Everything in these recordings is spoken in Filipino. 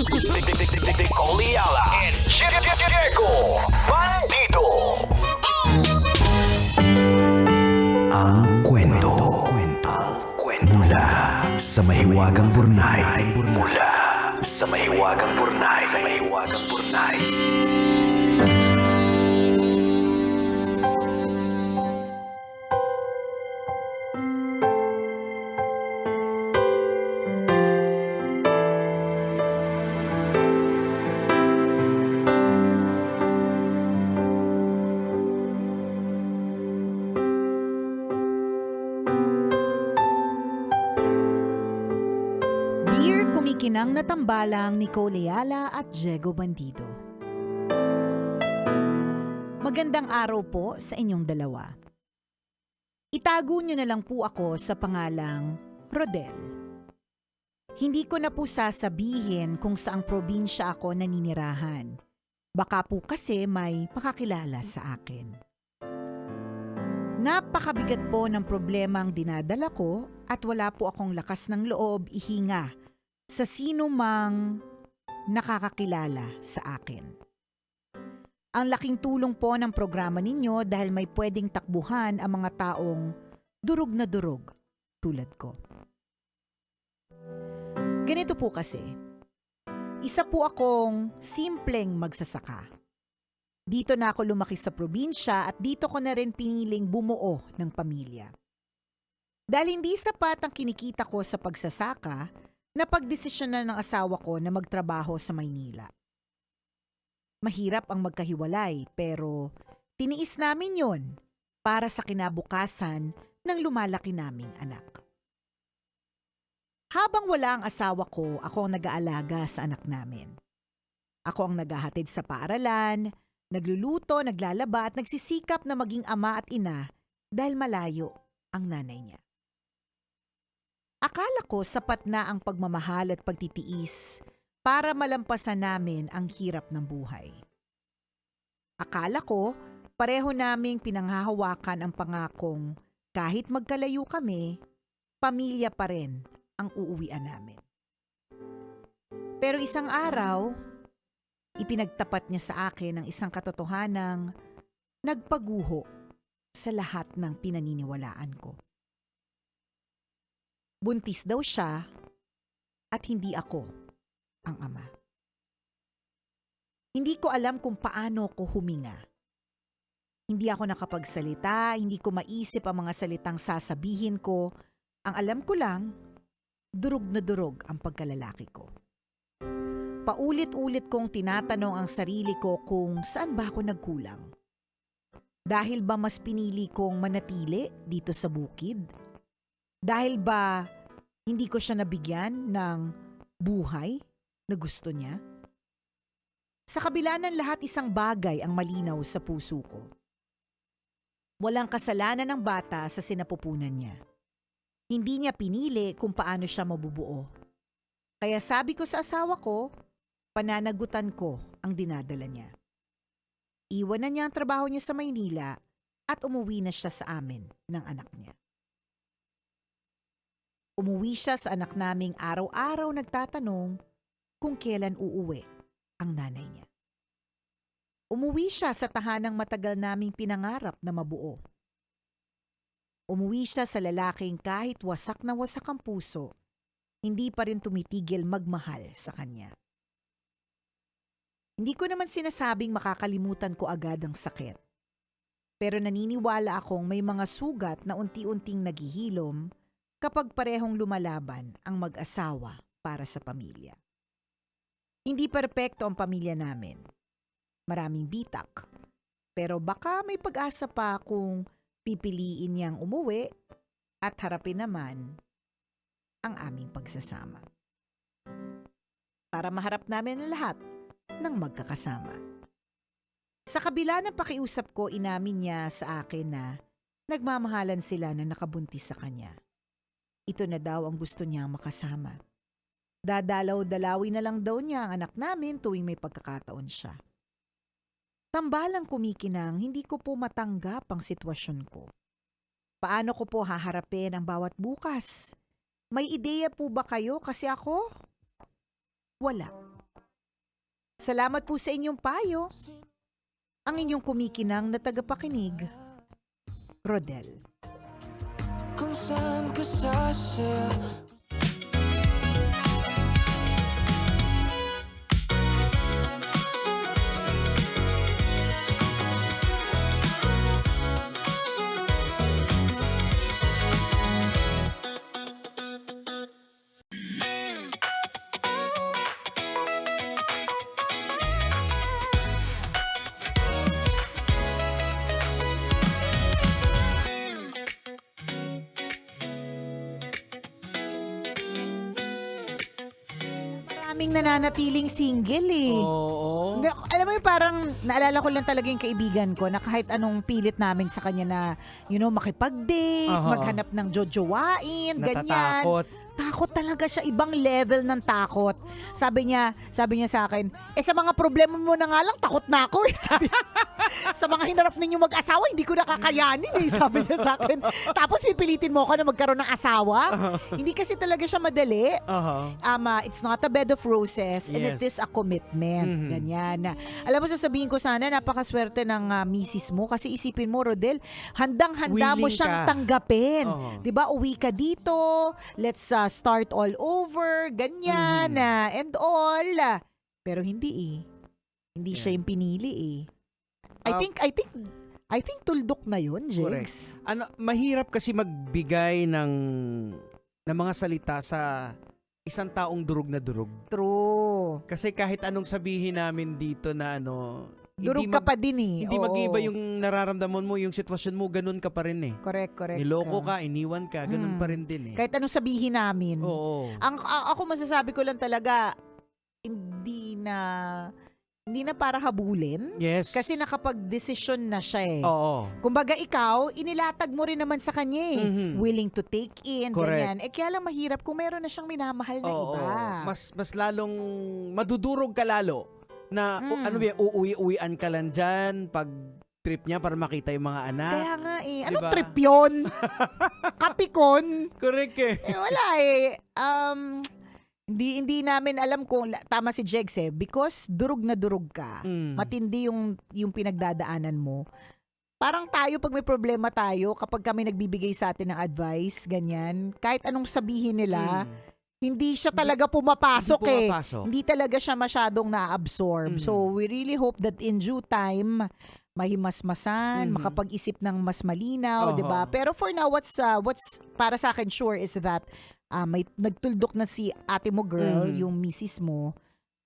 Coliala and Diego Bandido. Ang kwento. Mula sa mahiwagang Burnay. Mula sa mahiwagang Burnay. Dear kumikinang na tambalang ni Coliala at Diego Bandido. Magandang araw po sa inyong dalawa. Itago niyo na lang po ako sa pangalang Rodel. Hindi ko na po sasabihin kung saang probinsya ako naninirahan. Baka po kasi may pakakilala sa akin. Napakabigat po ng problemang dinadala ko at wala po akong lakas ng loob ihinga sa sino mang nakakakilala sa akin. Ang laking tulong po ng programa ninyo dahil may pwedeng takbuhan ang mga taong durog na durog tulad ko. Ganito po kasi, isa po akong simpleng magsasaka. Dito na ako lumaki sa probinsya at dito ko na rin piniling bumuo ng pamilya. Dahil hindi sapat ang kinikita ko sa pagsasaka, napagdesisyonan ng asawa ko na magtrabaho sa Maynila. Mahirap ang magkahiwalay pero tiniis namin yon para sa kinabukasan ng lumalaki naming anak. Habang wala ang asawa ko, ako ang nag-aalaga sa anak namin. Ako ang naghahatid sa paaralan, nagluluto, naglalaba at nagsisikap na maging ama at ina dahil malayo ang nanay niya. Akala ko sapat na ang pagmamahal at pagtitiis para malampasan namin ang hirap ng buhay. Akala ko pareho naming pinanghahawakan ang pangakong kahit magkalayo kami, pamilya pa rin ang uuwian namin. Pero isang araw, ipinagtapat niya sa akin ang isang katotohanang nagpaguho sa lahat ng pinaniniwalaan ko. Buntis daw siya at hindi ako ang ama. Hindi ko alam kung paano ko huminga. Hindi ako nakapagsalita, hindi ko maisip ang mga salitang sasabihin ko. Ang alam ko lang, durog na durog ang pagkalalaki ko. Paulit-ulit kong tinatanong ang sarili ko kung saan ba ako nagkulang. Dahil ba mas pinili kong manatili dito sa bukid? Dahil ba hindi ko siya nabigyan ng buhay na gusto niya? Sa kabila ng lahat, isang bagay ang malinaw sa puso ko. Walang kasalanan ng bata sa sinapupunan niya. Hindi niya pinili kung paano siya mabubuo. Kaya sabi ko sa asawa ko, pananagutan ko ang dinadala niya. Iwan na niya ang trabaho niya sa Maynila at umuwi na siya sa amin ng anak niya. Umuwi siya sa anak naming araw-araw nagtatanong kung kailan uuwi ang nanay niya. Umuwi siya sa tahanang matagal naming pinangarap na mabuo. Umuwi siya sa lalaking kahit wasak na wasak ang puso, hindi pa rin tumitigil magmahal sa kanya. Hindi ko naman sinasabing makakalimutan ko agad ang sakit. Pero naniniwala akong may mga sugat na unti-unting naghihilom kapag parehong lumalaban ang mag-asawa para sa pamilya. Hindi perpekto ang pamilya namin. Maraming bitak. Pero baka may pag-asa pa kung pipiliin niyang umuwi at harapin naman ang aming pagsasama. Para maharap namin ang lahat ng magkakasama. Sa kabila ng pakiusap ko, inamin niya sa akin na nagmamahalan sila na nakabuntis sa kanya. Ito na daw ang gusto niyang makasama. Dadalaw-dalawin na lang daw niya ang anak namin tuwing may pagkakataon siya. Tambalang kumikinang, hindi ko po matanggap ang sitwasyon ko. Paano ko po haharapin ang bawat bukas? May ideya po ba kayo? Kasi ako, wala. Salamat po sa inyong payo. Ang inyong kumikinang na tagapakinig, Rodel. Kung saan ka sasaya. Maraming nananatiling single eh. Oo. Hindi, alam mo yung parang naalala ko lang talaga yung kaibigan ko na kahit anong pilit namin sa kanya na, makipag-date, Aha. maghanap ng jojowain, ganyan. Natatakot. Takot talaga siya, ibang level ng takot. Sabi niya sa akin, sa mga problema mo na nga lang, takot na ako eh. Sabi, sa mga hinarap ninyo mag-asawa, hindi ko nakakayanin eh. Sabi niya sa akin. Tapos pipilitin mo ako na magkaroon ng asawa. Hindi kasi talaga siya madali. It's not a bed of roses and it Yes. is a commitment. Ganyan. Alam mo, sasabihin ko sana, napakaswerte ng misis mo kasi isipin mo, Rodel, handang-handa mo Willing siyang ka. tanggapin. Oo. 'Di ba? Uwi ka dito, let's start all over, ganyan, and all. Pero hindi eh. Hindi siya yung pinili eh. I think tuldok na yun, Jigs. Mahirap kasi magbigay ng mga salita sa isang taong durog na durog. True. Kasi kahit anong sabihin namin dito na Durog ka pa din eh. Hindi Oo. mag-iba yung nararamdaman mo, yung sitwasyon mo, ganun ka pa rin eh. Correct. Niloko ka, iniwan ka, ganun pa rin din eh. Kahit anong sabihin namin. Oo. Ako masasabi ko lang talaga, hindi na para habulin. Yes. Kasi nakapag-desisyon na siya eh. Oo. Kumbaga ikaw, inilatag mo rin naman sa kanya eh. Mhm. Willing to take in, Correct. ganyan. Kaya lang mahirap kung meron na siyang minamahal na Oo. iba. Mas lalong madudurog ka lalo na uuwi-uwian ka lang dyan pag trip niya para makita yung mga anak. Kaya nga eh. Anong Diba? trip yun? Kapikon? Correct eh. Wala eh. Hindi namin alam kung tama si Jegs eh. Because durog na durog ka. Matindi yung pinagdadaanan mo. Parang tayo, pag may problema tayo, kapag kami nagbibigay sa atin ng advice, ganyan, kahit anong sabihin nila, hindi siya talaga pumapasok eh. Hindi talaga siya masyadong na-absorb. So, we really hope that in due time, mahimasmasan, makapag-isip ng mas malinaw, 'di ba? Pero for now, what's para sa akin sure is that may nagtuldok na si ate mo girl, yung misis mo,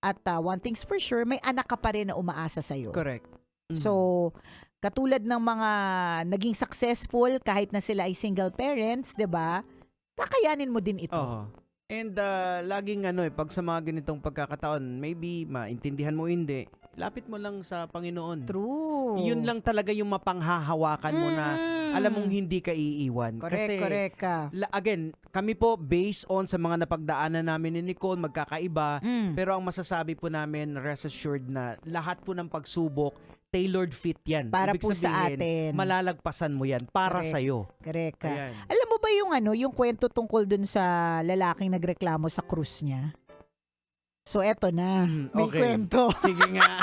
at one thing's for sure, may anak ka pa rin na umaasa sa iyo. Correct. So, katulad ng mga naging successful kahit na sila ay single parents, 'di ba? Kakayanin mo din ito. Oo. And laging pag sa mga ganitong pagkakataon, maybe maintindihan mo hindi, lapit mo lang sa Panginoon. True. Yun lang talaga yung mapanghahawakan mo na alam mong hindi ka iiwan. Correct ka. Again, kami po based on sa mga napagdaanan namin ni Nicole, magkakaiba. Pero ang masasabi po namin, rest assured na lahat po ng pagsubok, tailored fit yan. Para Ibig po sa sabihin, atin. Malalagpasan mo yan para Correct. sa'yo. Correct ka. Ayan. Alam mo ba yung kwento tungkol dun sa lalaking nagreklamo sa krus niya? So eto na, may okay. kwento. Sige nga.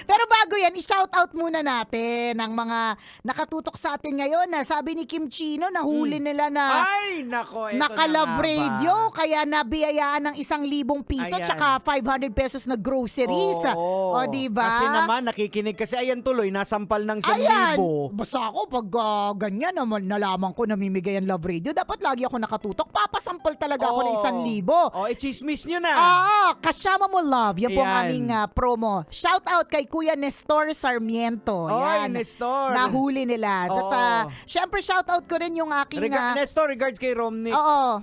Pero bago yan, i-shoutout muna natin ang mga nakatutok sa atin ngayon na sabi ni Kim Chino, nahuli nila na Ay, nako. Eto naka-Love na nga ba? Radio, kaya nabiyayaan ng 1,000 piso Ayan. tsaka 500 pesos na groceries. Oo. O, diba? Kasi naman, nakikinig kasi ayan tuloy, nasampal ng 1,000. Ayan, basta ako pag ganyan naman nalaman ko namimigay ang Love Radio, dapat lagi ako nakatutok. Papasampal talaga ako ng 1,000. Oh, chismis nyo na. Kasama mo love. Yan po ang Ayan. aming promo. Shout out kay Kuya Nestor Sarmiento. Oy, Yan. Nestor. Nahuli nila. Oo. Syempre shout out ko rin yung aking... Nestor, regards kay Romnick. Oo.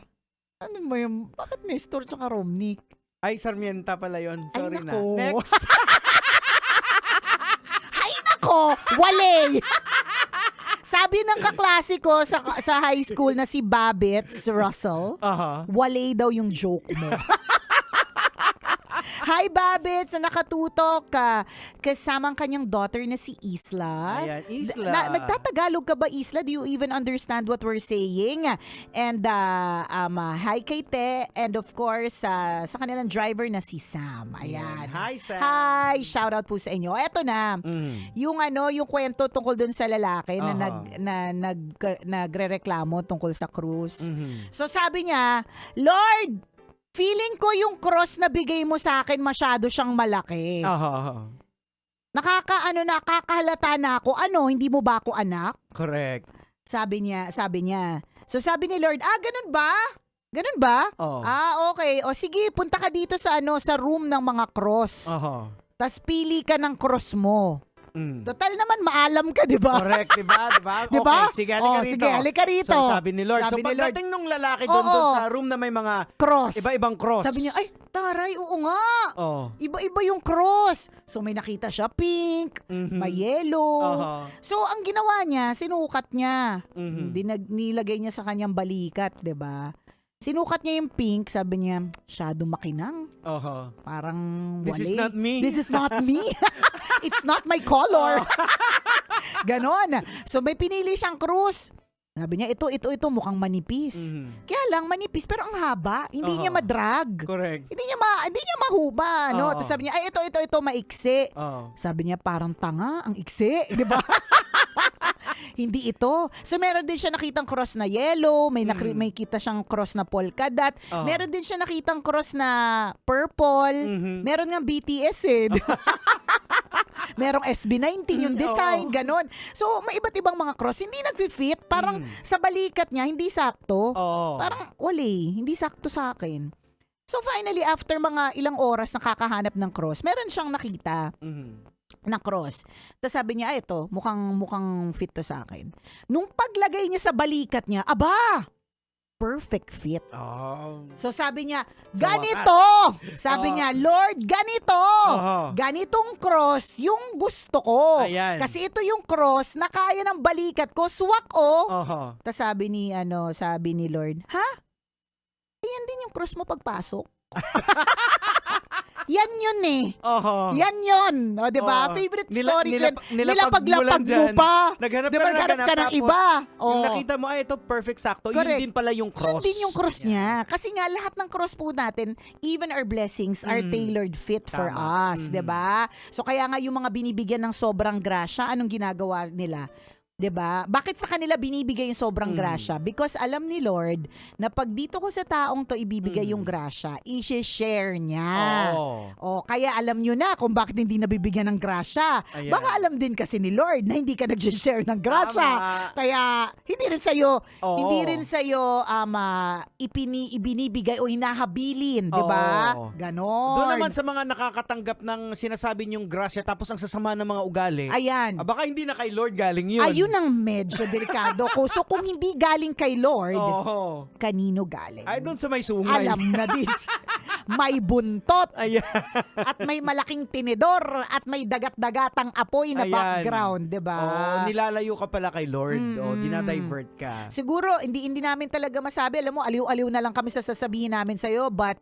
Ano mo yung... Bakit Nestor tsaka Romnick? Ay, Sarmienta pala yun. Sorry Ay, na. nako. Next. Ay nako! Wale! Sabi ng kaklasiko sa high school na si Babitz Russell, Aha. wale daw yung joke mo. Hi, Babits, na nakatutok. Kasama ang kanyang daughter na si Isla. Ayan, Isla. Nagtatagalog ka ba, Isla? Do you even understand what we're saying? And hi kay Te. And of course, sa kanilang driver na si Sam. Ayan. Hi, Sam. Hi, shout out po sa inyo. Eto na, yung kwento tungkol dun sa lalaki na nagrereklamo tungkol sa cruise. So sabi niya, Lord, feeling ko yung cross na bigay mo sa akin masyado siyang malaki. Nakakahalata na ako. Hindi mo ba ako anak? Correct. Sabi niya. So sabi ni Lord, ganun ba? Ganun ba? Oh. Okay. O sige, punta ka dito sa room ng mga cross. Tas pili ka ng cross mo. Total naman maalam ka, di ba? Correct, di ba? Diba? Okay, sige, halika rito. Sige, halika rito. So, sabi ni Lord. Sabi So, ni Lord, pagdating nung lalaki doon sa room na may mga cross. iba-ibang cross. Sabi niya, ay, taray, oo nga. Oh. Iba-iba yung cross. So, may nakita siya pink, may yellow. So, ang ginawa niya, sinukat niya. Nilagay niya sa kanyang balikat, di ba? Sinukat niya yung pink, sabi niya, shadow makinang. Parang This wali. is not me. This is not me. It's not my color. Ganon. So may pinili siyang cruise. Sabi niya, ito, mukhang manipis. Kaya lang, manipis, pero ang haba. Hindi niya madrag. Correct. Hindi niya mahuba. No? Tapos sabi niya, ay, ito, maiksi. Sabi niya, parang tanga, ang iksi. Di ba? Hindi ito. So meron din siya nakitang cross na yellow, may kita siyang cross na polka dot. Meron din siya nakitang cross na purple. Meron nga BTS di ba? Merong SB19 yung design, ganon. So may iba't ibang mga cross, hindi nagfi-fit, parang sa balikat niya hindi sakto. Parang hindi sakto sa akin. So finally, after mga ilang oras na kakahanap ng cross, meron siyang nakita na cross. Tapos sabi niya, ito, mukhang fit to sa akin. Nung paglagay niya sa balikat niya, perfect fit. So sabi niya, ganito! Sabi niya, Lord, ganito! Ganitong cross yung gusto ko. Ayan. Kasi ito yung cross na kaya ng balikat ko, swak Tapos sabi ni Lord, ha? Yan din yung cross mo pagpasok. Yan yun Yan yun. O, diba? Favorite story ko yan. Nilapag-lapag mo pa. Naghanap ka ng iba. Yung nakita mo, ito perfect sakto. Correct. Yun din pala yung cross. Yun din yung cross niya. Kasi nga, lahat ng cross po natin, even our blessings are tailored fit for us. Diba? So, kaya nga yung mga binibigyan ng sobrang grasya, anong ginagawa nila? 'Di ba? Bakit sa kanila binibigay yung sobrang grasya? Because alam ni Lord na pag dito ko sa taong to ibibigay yung grasya, i-share niya. Kaya alam niyo na kung bakit hindi nabibigyan ng grasya. Ayan. Baka alam din kasi ni Lord na hindi ka nag-share ng grasya. Kaya hindi rin sa'yo ibinibigay o hinahabilin, 'di ba? Ganon. Doon naman sa mga nakakatanggap ng sinasabi niyong grasya tapos ang sasama ng mga ugali. Ayan. Baka hindi na kay Lord galing yun. Ayun ang medyo delikado ko. So kung hindi galing kay Lord, kanino galing? Ay, doon sa may sungay. Alam na this. May buntot. Ayan. At may malaking tinidor. At may dagat-dagatang apoy na background. Diba? Nilalayo ka pala kay Lord. Dinadivert ka. Siguro, hindi namin talaga masabi. Alam mo, aliw-aliw na lang kami sa sasabihin namin sa'yo. But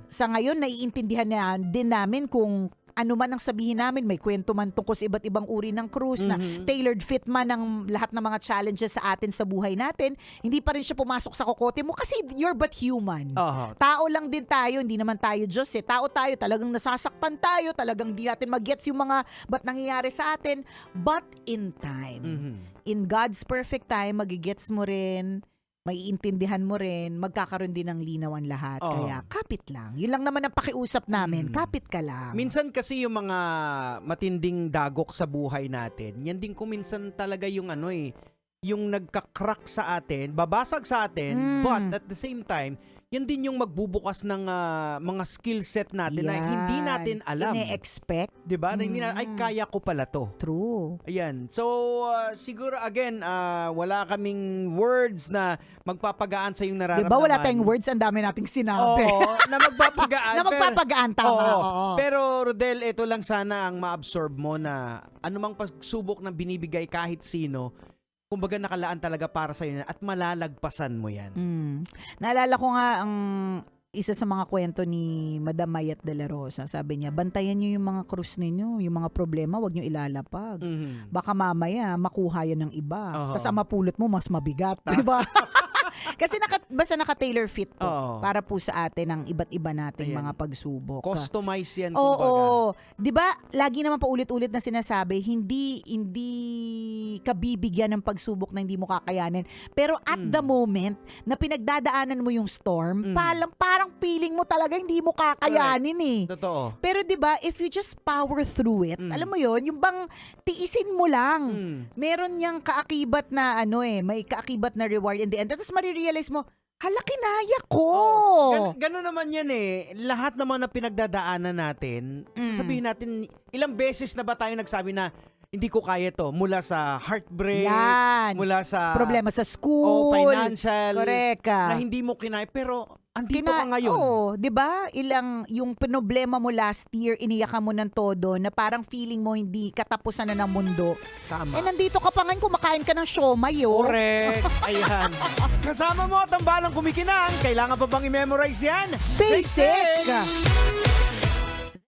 sa ngayon, naiintindihan na din namin kung ano man ang sabihin namin, may kwento man tungkol sa iba't ibang uri ng cruise na tailored fit man ng lahat ng mga challenges sa atin sa buhay natin, hindi pa rin siya pumasok sa kokote mo kasi you're but human. Tao lang din tayo, hindi naman tayo Diyos Tao tayo, talagang nasasaktan tayo, talagang di natin mag-gets yung mga ba't nangyayari sa atin. But in time, in God's perfect time, magigets mo rin, maiintindihan mo rin, magkakaroon din ng linawan lahat. Kaya kapit lang. Yun lang naman ang pakiusap namin. Kapit ka lang. Minsan kasi yung mga matinding dagok sa buhay natin, yan din kung minsan talaga yung yung nagka-crack sa atin, babasag sa atin, but at the same time, yan din yung magbubukas ng mga skill set natin na hindi natin alam. Ine-expect. Diba? Na hindi ay kaya ko pala to. True. Ayan. So, siguro again, wala kaming words na magpapagaan sa yung nararamdaman. Diba wala tayong words, ang dami nating sinabi. Oo, na magpapagaan. Na magpapagaan, tama. Oo. Pero Rodel, ito lang sana ang ma-absorb mo na anumang pagsubok na binibigay kahit sino, kumbaga nakalaan talaga para sa'yo at malalagpasan mo yan. Naalala ko nga ang isa sa mga kwento ni Madam Mayat de la Rosa, sabi niya, bantayan niyo yung mga krus ninyo, yung mga problema, wag niyo ilalapag. Mhm. Baka mamaya makuha yan ng iba. Oo. Tapos ang mapulot mo mas mabigat, di ba? Kasi basta naka-tailor fit po Oo. para po sa atin ang iba't iba nating Ayan. mga pagsubok. Customize yan, Oo, kumbaga. 'di ba? Lagi naman paulit-ulit na sinasabi, hindi ka bibigyan ng pagsubok na hindi mo kakayanin. Pero at the moment na pinagdadaanan mo yung storm, parang feeling mo talaga hindi mo kakayanin eh. Totoo. Pero 'di ba, if you just power through it, alam mo 'yon, yung bang tiisin mo lang. Meron niyang kaakibat na may kaakibat na reward in the end. Tapos marirealize mo, hala, kinaya ko. Ganun naman yan eh. Lahat naman na pinagdadaanan natin, sasabihin natin, ilang beses na ba tayo nagsabi na hindi ko kaya to, mula sa heartbreak, Yan. mula sa Problema sa school. financial, Correct. na hindi mo kinaya, pero andito ka ngayon. Oo, 'di ba? Yung problema mo last year, iniyakan mo ng todo na parang feeling mo hindi katapusan na ng mundo. Tama. Eh nandito ka pa ngayon, kumakain ka ng siomay, oh. Correct. Ayan. Kasama mo, tambalang kumikinang. Kailangan pa bang i-memorize yan? Basic!